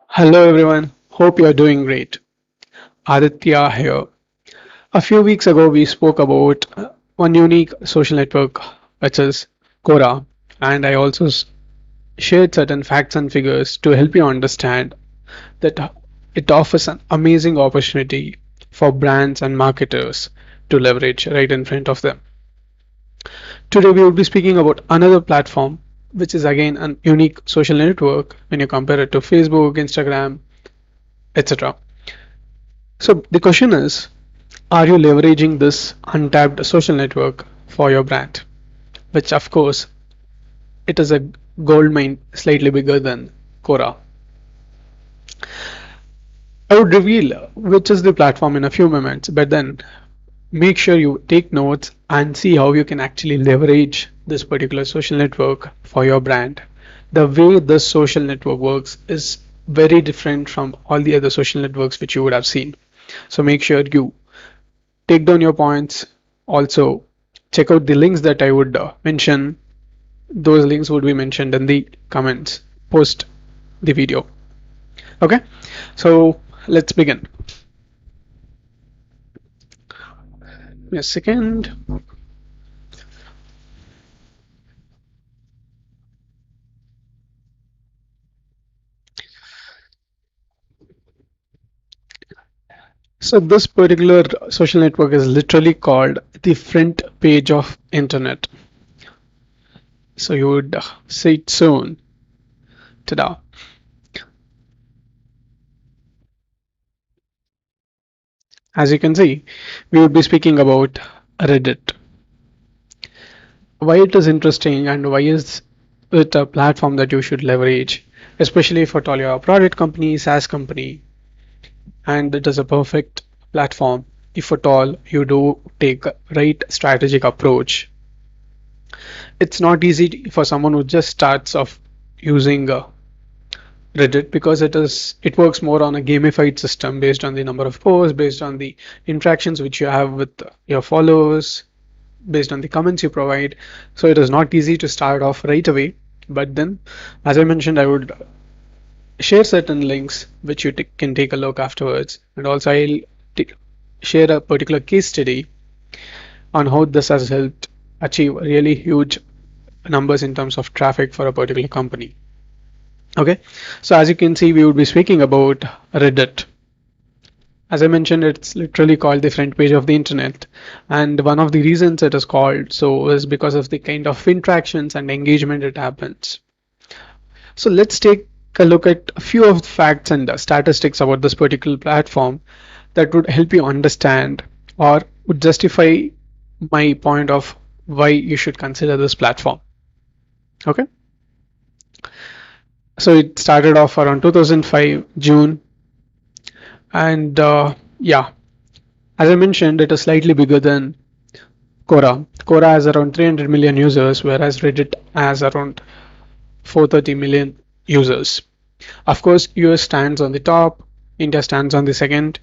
Hello everyone, hope you are doing great. Aditya here. A few weeks ago, we spoke about one unique social network, which is Quora, and I also shared certain facts and figures to help you understand that it offers an amazing opportunity for brands and marketers to leverage right in front of them. Today, we will be speaking about another platform, which is again an unique social network when you compare it to Facebook, Instagram, etc. So the question is, are you leveraging this untapped social network for your brand? Which, of course, it is a gold mine slightly bigger than Quora. I would reveal which is the platform in a few moments, but then make sure you take notes and see how you can actually leverage this particular social network for your brand. The way this social network works is very different from all the other social networks which you would have seen. So make sure you take down your points. Also, check out the links that I would mention. Those links would be mentioned in the comments post the video. Okay, so let's begin. A second. So this particular social network is literally called the front page of internet. So you would see it soon. Ta-da. As you can see, we would be speaking about Reddit. Why it is interesting and why is it a platform that you should leverage, especially for all your product company, SaaS company, and it is a perfect platform if at all you do take a right strategic approach. It's not easy for someone who just starts off using Reddit because it works more on a gamified system based on the number of posts, based on the interactions which you have with your followers, based on the comments you provide. So it is not easy to start off right away. But then, as I mentioned, I would share certain links which you can take a look afterwards. And also, I'll share a particular case study on how this has helped achieve really huge numbers in terms of traffic for a particular company. Okay, so as you can see, we would be speaking about Reddit. As I mentioned, it's literally called the front page of the internet. And one of the reasons it is called so is because of the kind of interactions and engagement it happens. So let's take a look at a few of the facts and statistics about this particular platform that would help you understand or would justify my point of why you should consider this platform. Okay. So it started off around 2005 June, and yeah, as I mentioned, it is slightly bigger than Quora. Quora has around 300 million users, whereas Reddit has around 430 million users. Of course, US stands on the top, India stands on the second.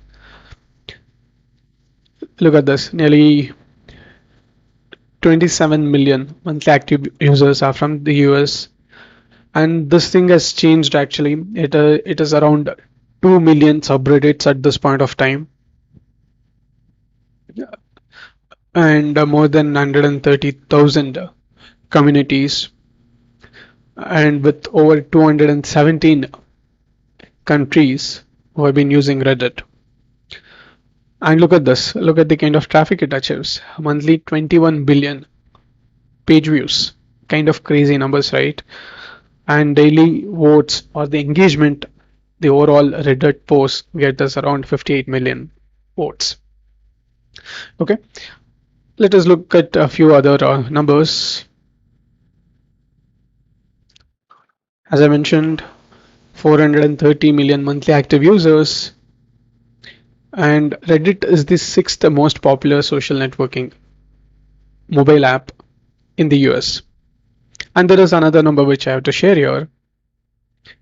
Look at this, nearly 27 million monthly active users are from the US, and this thing has changed actually. It is around 2 million subreddits at this point of time, and more than 130,000 communities, and with over 217 countries who have been using Reddit. And look at this, look at the kind of traffic it achieves. Monthly 21 billion page views. Kind of crazy numbers, right? And daily votes or the engagement, the overall Reddit posts get us around 58 million votes. Okay, let us look at a few other numbers. As I mentioned, 430 million monthly active users, and Reddit is the sixth most popular social networking mobile app in the US. And there is another number which I have to share here,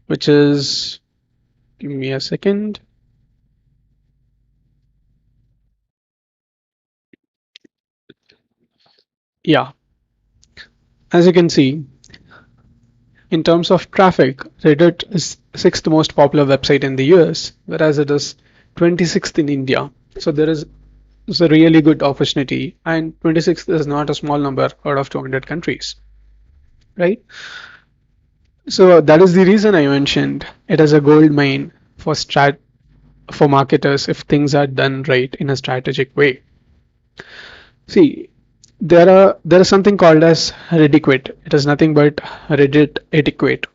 which is, give me a second. Yeah, as you can see, in terms of traffic, Reddit is sixth most popular website in the US, whereas it is 26th in India. So it's a really good opportunity, and 26th is not a small number out of 200 countries, right? So that is the reason I mentioned it as a gold mine for marketers if things are done right in a strategic way. See, there is something called as Rediquate. It is nothing but Reddit etiquette.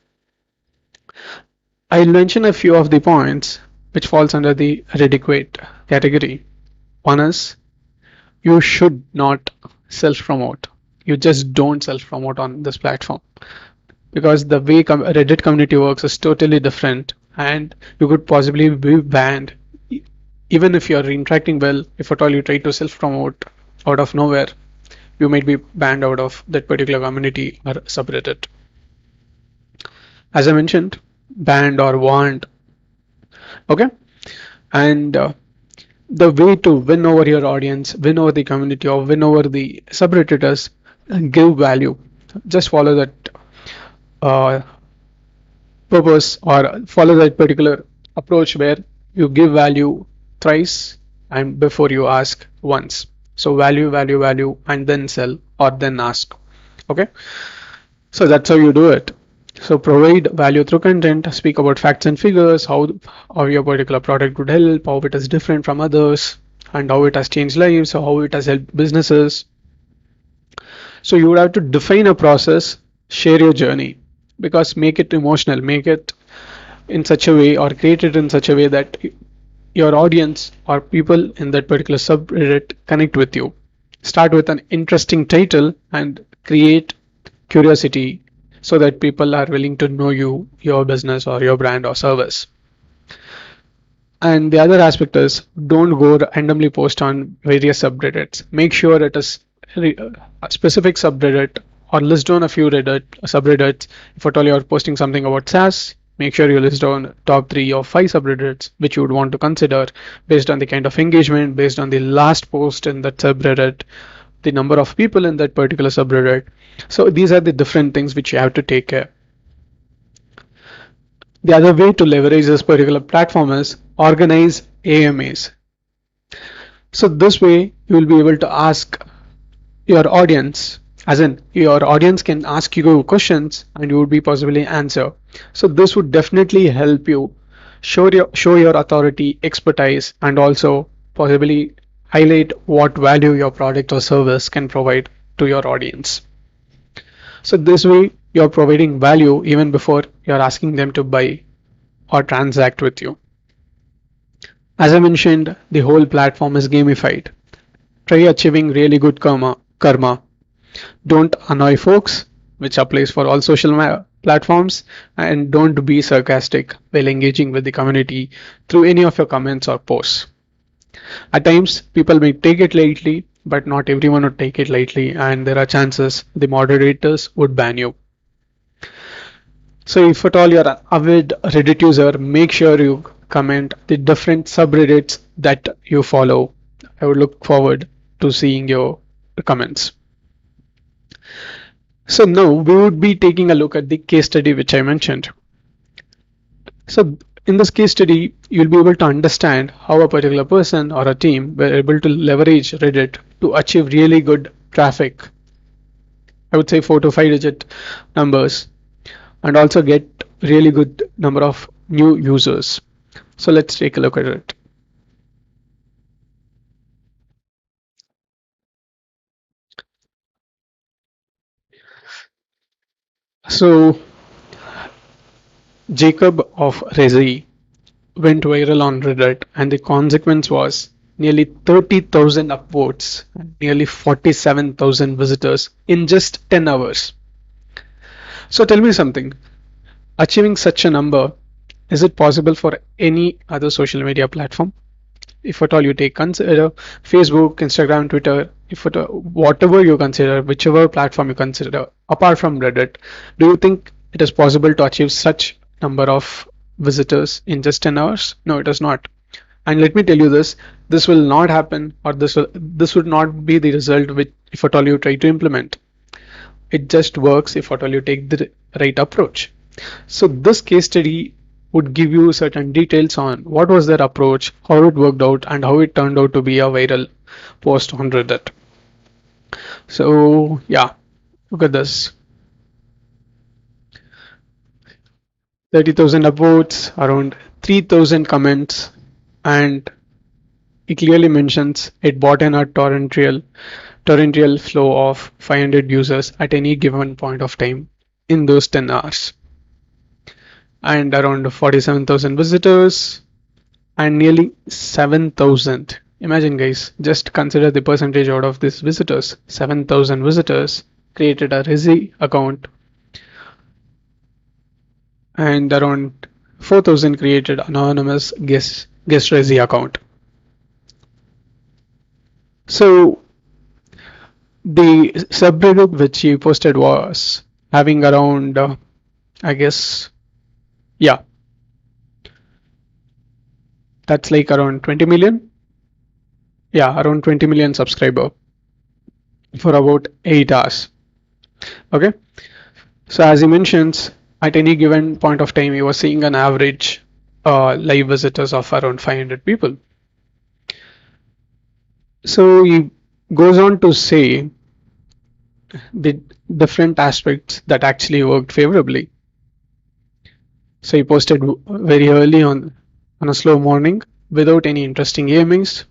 I'll mention a few of the points which falls under the Rediquate category. One is you should not self-promote. You just don't self-promote on this platform because the way Reddit community works is totally different, and you could possibly be banned even if you're interacting well. If at all you try to self-promote out of nowhere, you might be banned out of that particular community or subreddit. As I mentioned, banned or warned. Okay, and the way to win over your audience, win over the community, or win over the subredditors, give value. Just follow that uh, purpose or follow that particular approach where you give value thrice and before you ask once. So value, value, value, and then sell or then ask. Okay, so that's how you do it. So provide value through content, speak about facts and figures, how your particular product would help, how it is different from others, and how it has changed lives, or how it has helped businesses. So you would have to define a process, share your journey, because make it emotional, make it in such a way or create it in such a way that your audience or people in that particular subreddit connect with you. Start with an interesting title and create curiosity so that people are willing to know you, your business, or your brand or service. And the other aspect is don't go randomly post on various subreddits. Make sure it is a specific subreddit or list down a few Reddit subreddits. If at all you're posting something about SaaS, make sure you list down top 3 or 5 subreddits which you would want to consider based on the kind of engagement, based on the last post in that subreddit, the number of people in that particular subreddit. So these are the different things which you have to take care. The other way to leverage this particular platform is organize AMAs. So this way you will be able to ask your audience, as in your audience can ask you questions and you would be possibly answer. So this would definitely help you show your authority, expertise, and also possibly highlight what value your product or service can provide to your audience. So this way you're providing value even before you're asking them to buy or transact with you. As I mentioned, the whole platform is gamified. Try achieving really good karma. Don't annoy folks, which applies for all social platforms, and don't be sarcastic while engaging with the community through any of your comments or posts. At times, people may take it lightly, but not everyone would take it lightly, and there are chances the moderators would ban you. So if at all you're an avid Reddit user, make sure you comment the different subreddits that you follow. I would look forward to seeing your comments. So now we would be taking a look at the case study which I mentioned. So in this case study, you'll be able to understand how a particular person or a team were able to leverage Reddit to achieve really good traffic. I would say 4 to 5 digit numbers, and also get really good number of new users. So let's take a look at it. So Jacob of Rezi went viral on Reddit, and the consequence was nearly 30,000 upvotes and nearly 47,000 visitors in just 10 hours. So tell me something, achieving such a number, is it possible for any other social media platform? If at all you take consider Facebook, Instagram, Twitter, if at all, whatever you consider, whichever platform you consider, apart from Reddit, do you think it is possible to achieve such number of visitors in just 10 hours? No, it is not. And let me tell you this will not happen, or this would not be the result which if at all you try to implement. It just works if at all you take the right approach. So this case study would give you certain details on what was their approach, how it worked out, and how it turned out to be a viral post on Reddit. So yeah, look at this. 30,000 upvotes, around 3,000 comments, and it clearly mentions it brought in a torrential flow of 500 users at any given point of time in those 10 hours, and around 47,000 visitors and nearly 7,000. Imagine, guys, just consider the percentage out of these visitors. 7,000 visitors created a Resi account, and around 4,000 created anonymous guest Resi account. So the subreddit which he posted was having around, I guess, yeah, that's like around 20 million. Yeah, around 20 million subscriber for about 8 hours. Okay. So as he mentions, at any given point of time, he was seeing an average live visitors of around 500 people. So he goes on to say the different aspects that actually worked favorably. So he posted very early on a slow morning without any interesting aimings.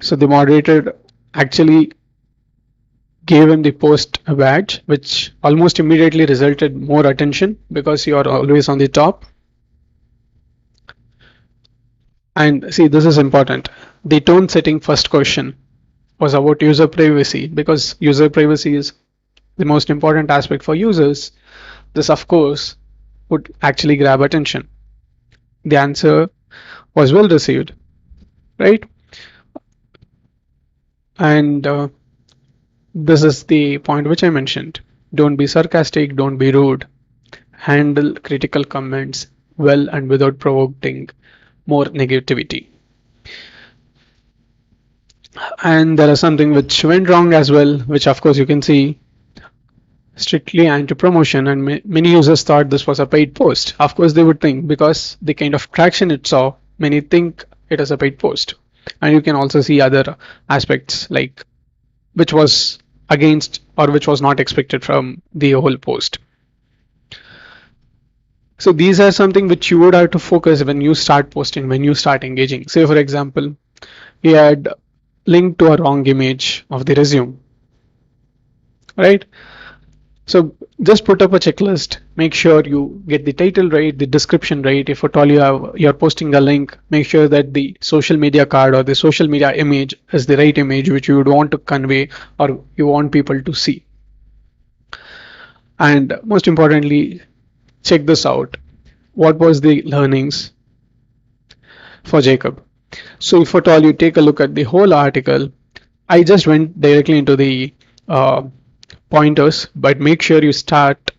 So the moderator actually gave him the post a badge, which almost immediately resulted more attention because you are always on the top. And see, this is important. The tone setting first question was about user privacy, because user privacy is the most important aspect for users. This, of course, would actually grab attention. The answer was well received, right? And this is the point which I mentioned. Don't be sarcastic, don't be rude. Handle critical comments well and without provoking more negativity. And there is something which went wrong as well, which of course you can see, strictly anti-promotion, and many users thought this was a paid post. Of course they would think, because the kind of traction it saw, many think it is a paid post. And you can also see other aspects like which was against or which was not expected from the whole post. So these are something which you would have to focus when you start posting, when you start engaging. Say for example, he had linked to a wrong image of the resume, right? So just put up a checklist. Make sure you get the title right, the description right. If at all you're posting a link, make sure that the social media card or the social media image is the right image which you would want to convey or you want people to see. And most importantly, check this out. What was the learnings for Jacob? So if at all you take a look at the whole article, I just went directly into the pointers, but make sure you start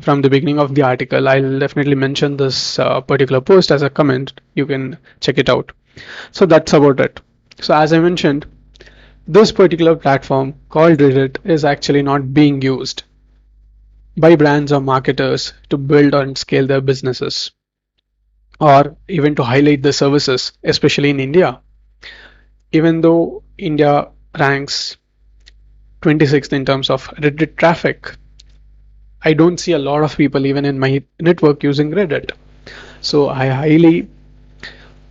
from the beginning of the article. I'll definitely mention this particular post as a comment. You can check it out. So that's about it. So as I mentioned, this particular platform called Reddit is actually not being used by brands or marketers to build and scale their businesses, or even to highlight the services, especially in India. Even though India ranks 26th in terms of Reddit traffic, I don't see a lot of people even in my network using Reddit. So I highly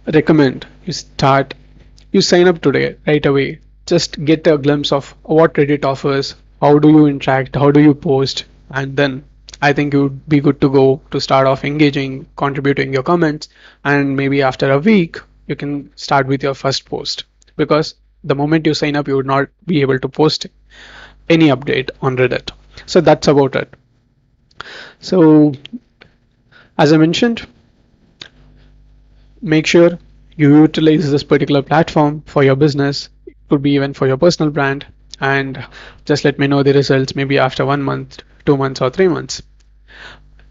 recommend you sign up today right away. Just get a glimpse of what Reddit offers, how do you interact, how do you post, and then I think you would be good to go to start off engaging, contributing your comments, and maybe after a week you can start with your first post, because the moment you sign up you would not be able to post any update on Reddit. So that's about it. So as I mentioned, make sure you utilize this particular platform for your business. It could be even for your personal brand, and just let me know the results maybe after 1 month, 2 months, or 3 months.